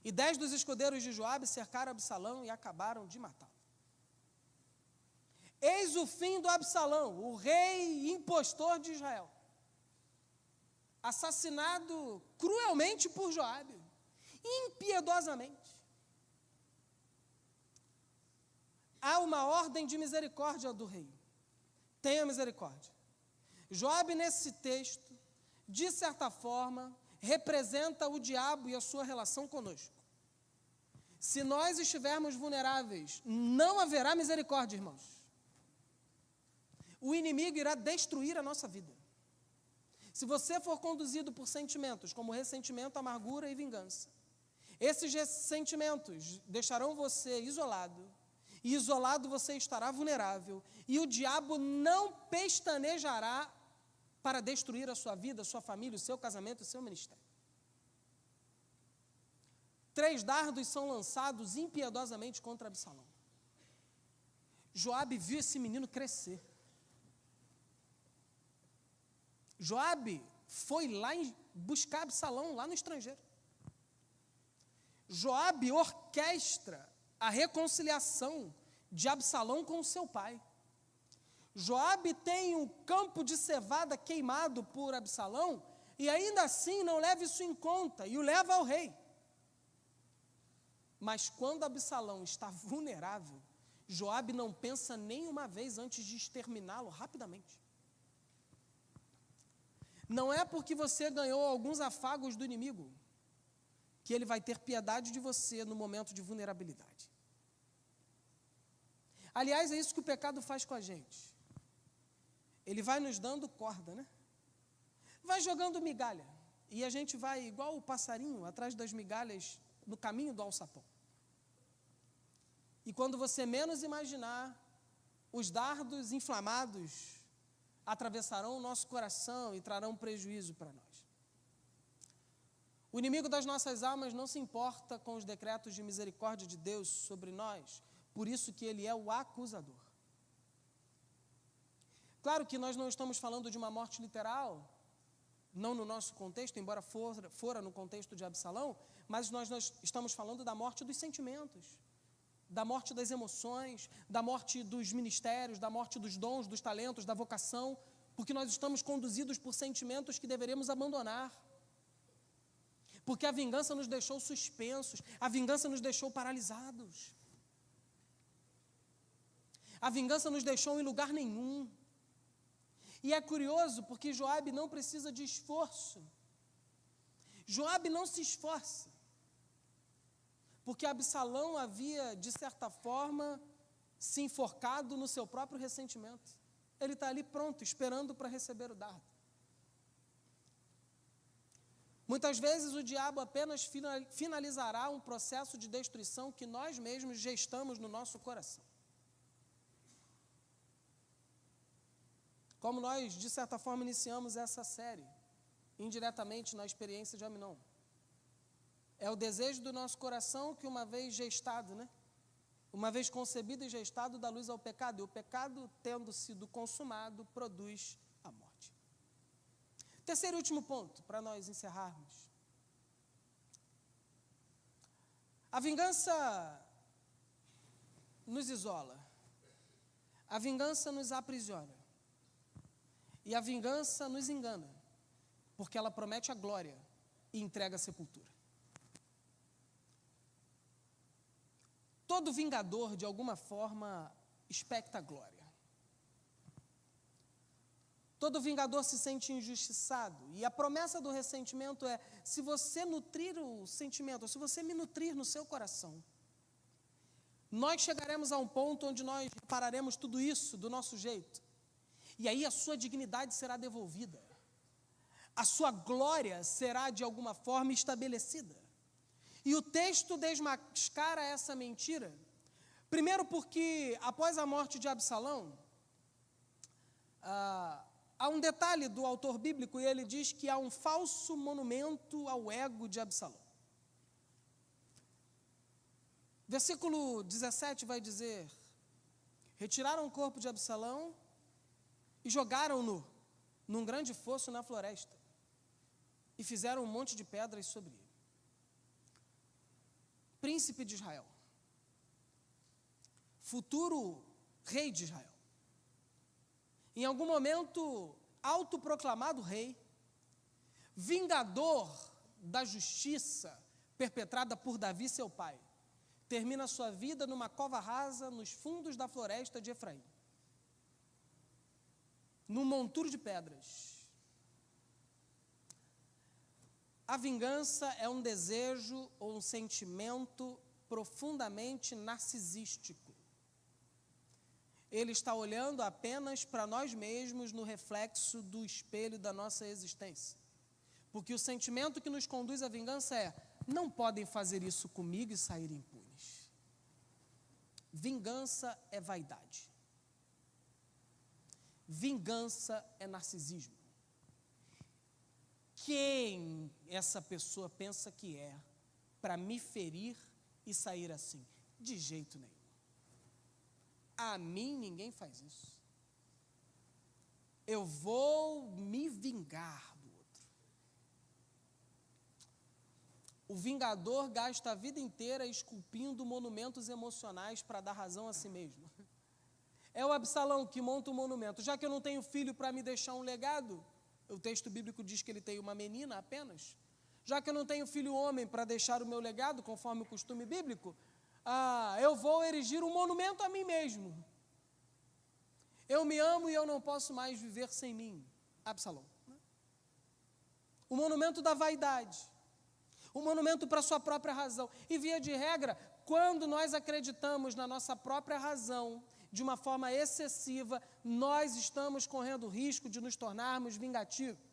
E 10 dos escudeiros de Joabe cercaram Absalão e acabaram de matá-lo. Eis o fim do Absalão, o rei impostor de Israel, assassinado cruelmente por Joabe, impiedosamente. Há uma ordem de misericórdia do rei. Tenha misericórdia. Joabe, nesse texto, de certa forma, representa o diabo e a sua relação conosco. Se nós estivermos vulneráveis, não haverá misericórdia, irmãos. O inimigo irá destruir a nossa vida. Se você for conduzido por sentimentos como ressentimento, amargura e vingança, esses sentimentos deixarão você isolado, e isolado você estará vulnerável, e o diabo não pestanejará para destruir a sua vida, a sua família, o seu casamento, o seu ministério. 3 dardos são lançados impiedosamente contra Absalão. Joabe viu esse menino crescer. Joabe foi lá buscar Absalão, lá no estrangeiro. Joabe orquestra a reconciliação de Absalão com o seu pai. Joabe tem um campo de cevada queimado por Absalão e ainda assim não leva isso em conta e o leva ao rei. Mas quando Absalão está vulnerável, Joabe não pensa nem uma vez antes de exterminá-lo rapidamente. Não é porque você ganhou alguns afagos do inimigo que ele vai ter piedade de você no momento de vulnerabilidade. Aliás, é isso que o pecado faz com a gente. Ele vai nos dando corda, né? Vai jogando migalha. E a gente vai, igual o passarinho, atrás das migalhas, no caminho do alçapão. E quando você menos imaginar, os dardos inflamados atravessarão o nosso coração e trarão prejuízo para nós. O inimigo das nossas almas não se importa com os decretos de misericórdia de Deus sobre nós, Por isso que ele é o acusador. Claro que nós não estamos falando de uma morte literal, não no nosso contexto, embora fora no contexto de Absalão, mas nós estamos falando da morte dos sentimentos, da morte das emoções, da morte dos ministérios, da morte dos dons, dos talentos, da vocação, porque nós estamos conduzidos por sentimentos que deveríamos abandonar. Porque a vingança nos deixou suspensos, a vingança nos deixou paralisados. A vingança nos deixou em lugar nenhum. E é curioso porque Joabe não precisa de esforço. Joabe não se esforça. Porque Absalão havia, de certa forma, se enforcado no seu próprio ressentimento. Ele está ali pronto, esperando para receber o dardo. Muitas vezes o diabo apenas finalizará um processo de destruição que nós mesmos gestamos no nosso coração. Como nós, de certa forma, iniciamos essa série, indiretamente na experiência de Aminon. É o desejo do nosso coração que uma vez gestado, uma vez concebido e gestado, dá luz ao pecado. E o pecado, tendo sido consumado, produz a morte. Terceiro e último ponto, para nós encerrarmos. A vingança nos isola. A vingança nos aprisiona. E a vingança nos engana, porque ela promete a glória e entrega a sepultura. Todo vingador, de alguma forma, expecta a glória. Todo vingador se sente injustiçado. E a promessa do ressentimento é, se você nutrir o sentimento, ou se você me nutrir no seu coração, nós chegaremos a um ponto onde nós repararemos tudo isso do nosso jeito. E aí a sua dignidade será devolvida. A sua glória será, de alguma forma, estabelecida. E o texto desmascara essa mentira. Primeiro porque, após a morte de Absalão, há um detalhe do autor bíblico, e ele diz que há um falso monumento ao ego de Absalão. Versículo 17 vai dizer: retiraram o corpo de Absalão e jogaram-no num grande fosso na floresta, e fizeram um monte de pedras sobre ele. Príncipe de Israel, futuro rei de Israel, em algum momento autoproclamado rei, vingador da justiça perpetrada por Davi, seu pai, termina sua vida numa cova rasa nos fundos da floresta de Efraim, num monturo de pedras. A vingança é um desejo ou um sentimento profundamente narcisístico. Ele está olhando apenas para nós mesmos no reflexo do espelho da nossa existência. Porque o sentimento que nos conduz à vingança é: não podem fazer isso comigo e sair impunes. Vingança é vaidade. Vingança é narcisismo. Quem essa pessoa pensa que é para me ferir e sair assim? De jeito nenhum. A mim ninguém faz isso. Eu vou me vingar do outro. O vingador gasta a vida inteira esculpindo monumentos emocionais para dar razão a si mesmo. É o Absalão que monta um monumento. Já que eu não tenho filho para me deixar um legado, o texto bíblico diz que ele tem uma menina apenas. Já que eu não tenho filho homem para deixar o meu legado, conforme o costume bíblico, eu vou erigir um monumento a mim mesmo. Eu me amo e eu não posso mais viver sem mim. Absalão. O monumento da vaidade. O monumento para a sua própria razão. E via de regra, quando nós acreditamos na nossa própria razão, de uma forma excessiva, nós estamos correndo o risco de nos tornarmos vingativos.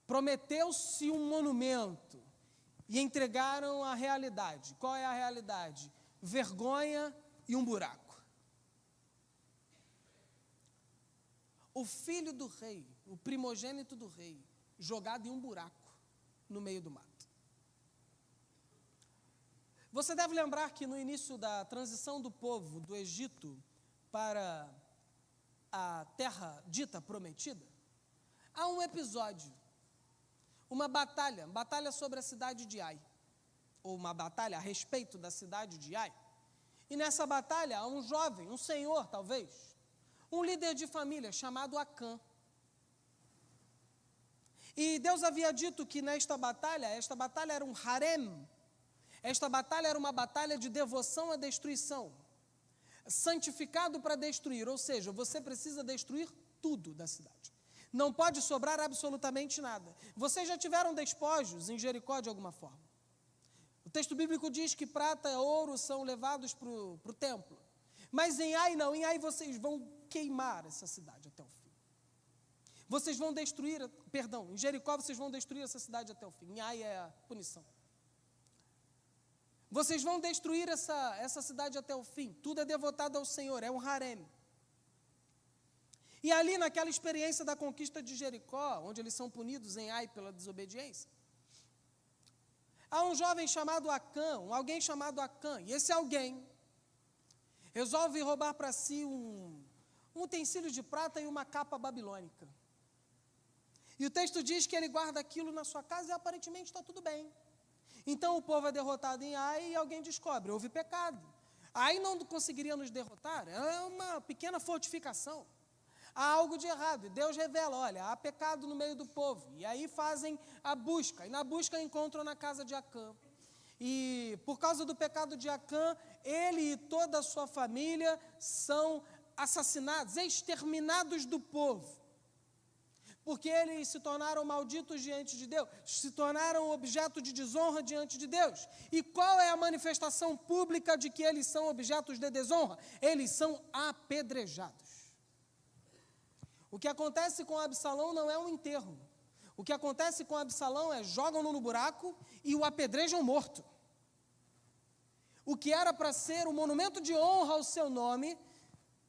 Prometeu-se um monumento e entregaram a realidade. Qual é a realidade? Vergonha e um buraco. O filho do rei, o primogênito do rei, jogado em um buraco no meio do mato. Você deve lembrar que no início da transição do povo do Egito para a terra dita prometida, há um episódio, uma batalha sobre a cidade de Ai, ou uma batalha a respeito da cidade de Ai. E nessa batalha há um jovem, um senhor talvez, um líder de família chamado Acã. E Deus havia dito que esta batalha era um harem, esta batalha era uma batalha de devoção à destruição, santificado para destruir, ou seja, você precisa destruir tudo da cidade. Não pode sobrar absolutamente nada. Vocês já tiveram despojos em Jericó de alguma forma. O texto bíblico diz que prata e ouro são levados para o templo. Mas em Ai não, em Ai vocês vão queimar essa cidade até o fim. Vocês vão destruir, em Jericó vocês vão destruir essa cidade até o fim. Em Ai é a punição. Vocês vão destruir essa cidade até o fim. Tudo é devotado ao Senhor, é um harém. E ali naquela experiência da conquista de Jericó, onde eles são punidos em Ai pela desobediência, há um jovem chamado Acã, alguém chamado Acã, e esse alguém resolve roubar para si um utensílio de prata e uma capa babilônica. E o texto diz que ele guarda aquilo na sua casa e aparentemente está tudo bem. Então o povo é derrotado em Ai e alguém descobre, houve pecado. Ai não conseguiria nos derrotar, é uma pequena fortificação. Há algo de errado, e Deus revela, olha, há pecado no meio do povo. E aí fazem a busca, e na busca encontram na casa de Acã. E por causa do pecado de Acã, ele e toda a sua família são assassinados, exterminados do povo. Porque eles se tornaram malditos diante de Deus, se tornaram objeto de desonra diante de Deus. E qual é a manifestação pública de que eles são objetos de desonra? Eles são apedrejados. O que acontece com Absalão não é um enterro. O que acontece com Absalão é jogam-no no buraco e o apedrejam morto. O que era para ser um monumento de honra ao seu nome,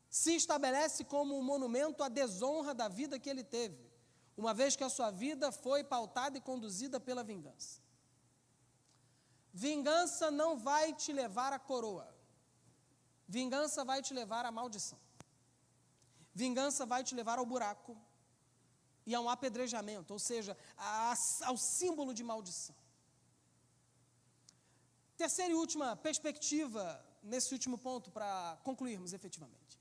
se estabelece como um monumento à desonra da vida que ele teve, uma vez que a sua vida foi pautada e conduzida pela vingança. Vingança não vai te levar à coroa. Vingança vai te levar à maldição. Vingança vai te levar ao buraco e a um apedrejamento, ou seja, ao símbolo de maldição. Terceira e última perspectiva, nesse último ponto, para concluirmos efetivamente.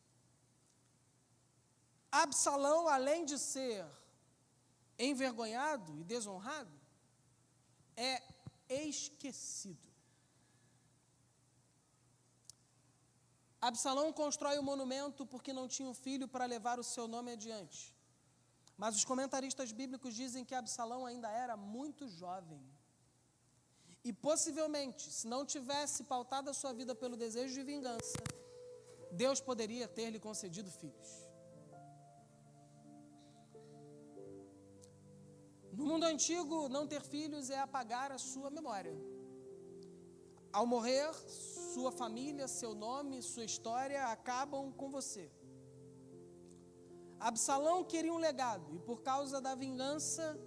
Absalão, além de ser envergonhado e desonrado, é esquecido. Absalão constrói o monumento porque não tinha um filho para levar o seu nome adiante. Mas os comentaristas bíblicos dizem que Absalão ainda era muito jovem. E possivelmente, se não tivesse pautado a sua vida pelo desejo de vingança, Deus poderia ter lhe concedido filhos. No mundo antigo, não ter filhos é apagar a sua memória. Ao morrer, sua família, seu nome, sua história acabam com você. Absalão queria um legado e por causa da vingança,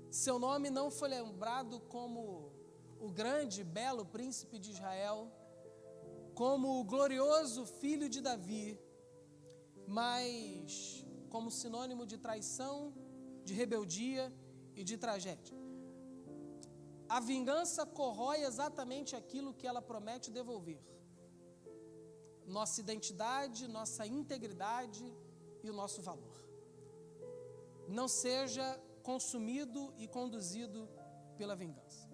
seu nome não foi lembrado como o grande e belo príncipe de Israel, como o glorioso filho de Davi, mas como sinônimo de traição, de rebeldia e de tragédia. A vingança corrói exatamente aquilo que ela promete devolver. Nossa identidade, nossa integridade e o nosso valor. Não seja consumido e conduzido pela vingança.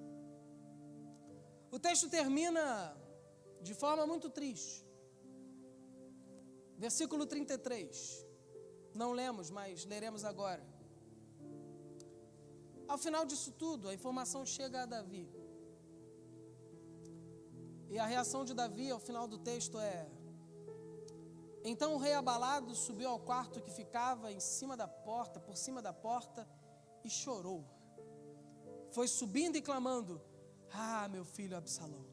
O texto termina de forma muito triste. Versículo 33. Não lemos, mas leremos agora. Ao final disso tudo, a informação chega a Davi. E a reação de Davi ao final do texto é: então o rei abalado subiu ao quarto que ficava em cima da porta, por cima da porta, e chorou. Foi subindo e clamando: ah, meu filho Absalão,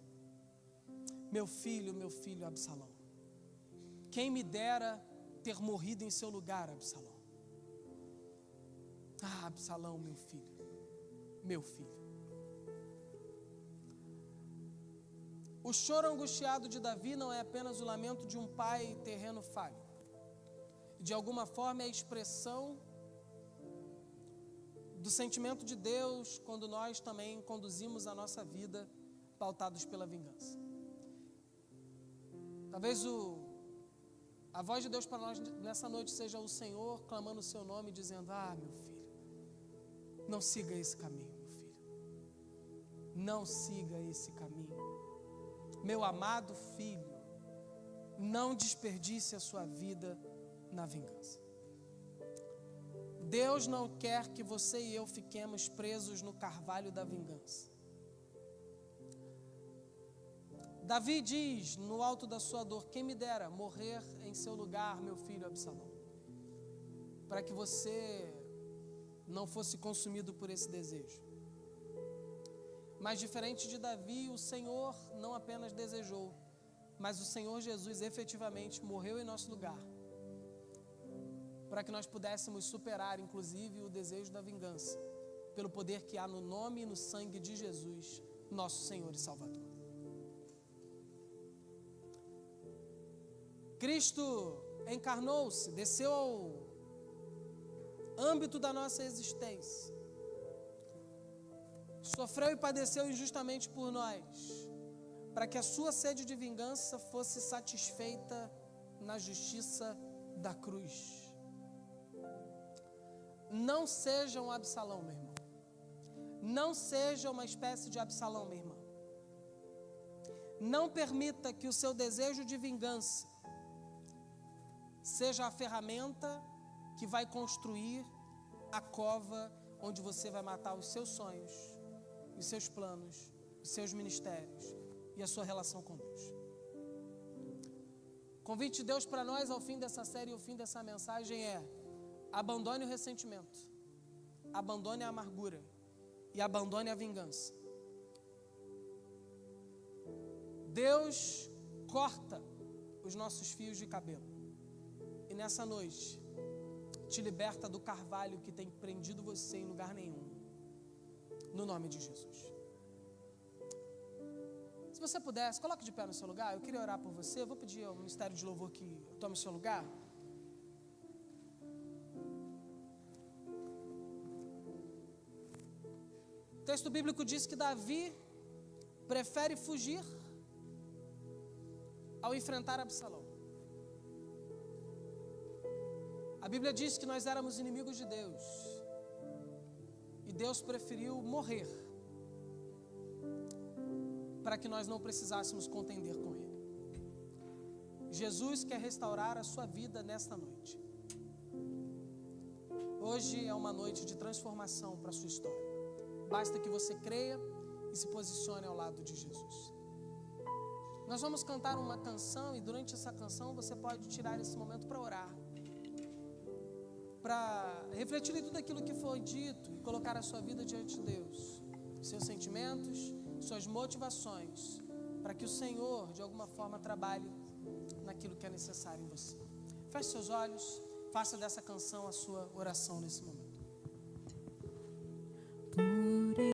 meu filho Absalão, quem me dera ter morrido em seu lugar, Absalão. Ah, Absalão, meu filho. O choro angustiado de Davi não é apenas o lamento de um pai terreno falho. De alguma forma é a expressão do sentimento de Deus quando nós também conduzimos a nossa vida pautados pela vingança. Talvez a voz de Deus para nós nessa noite seja o Senhor clamando o seu nome, dizendo: ah, meu filho, não siga esse caminho, meu filho. Não siga esse caminho. Meu amado filho, não desperdice a sua vida na vingança. Deus não quer que você e eu fiquemos presos no carvalho da vingança. Davi diz no alto da sua dor: quem me dera morrer em seu lugar, meu filho Absalão, para que você não fosse consumido por esse desejo. Mas diferente de Davi, o Senhor não apenas desejou, mas o Senhor Jesus efetivamente morreu em nosso lugar, para que nós pudéssemos superar, inclusive, o desejo da vingança, pelo poder que há no nome e no sangue de Jesus, nosso Senhor e Salvador. Cristo encarnou-se, desceu ao âmbito da nossa existência, sofreu e padeceu injustamente por nós, para que a sua sede de vingança fosse satisfeita na justiça da cruz. Não seja um Absalão, meu irmão. Não seja uma espécie de Absalão, minha irmã. Não permita que o seu desejo de vingança seja a ferramenta que vai construir a cova onde você vai matar os seus sonhos, os seus planos, os seus ministérios e a sua relação com Deus. O convite de Deus para nós ao fim dessa série e ao fim dessa mensagem é: abandone o ressentimento, abandone a amargura e abandone a vingança. Deus corta os nossos fios de cabelo e nessa noite te liberta do carvalho que tem prendido você em lugar nenhum, no nome de Jesus. Se você pudesse, coloque de pé no seu lugar. Eu queria orar por você. Eu vou pedir ao Ministério de Louvor que tome o seu lugar. O texto bíblico diz que Davi prefere fugir ao enfrentar Absalão. A Bíblia diz que nós éramos inimigos de Deus e Deus preferiu morrer para que nós não precisássemos contender com Ele. Jesus quer restaurar a sua vida nesta noite. Hoje é uma noite de transformação para a sua história. Basta que você creia e se posicione ao lado de Jesus. Nós vamos cantar uma canção e durante essa canção você pode tirar esse momento para orar, para refletir em tudo aquilo que foi dito e colocar a sua vida diante de Deus, seus sentimentos, suas motivações, para que o Senhor de alguma forma trabalhe naquilo que é necessário em você. Feche seus olhos, faça dessa canção a sua oração nesse momento.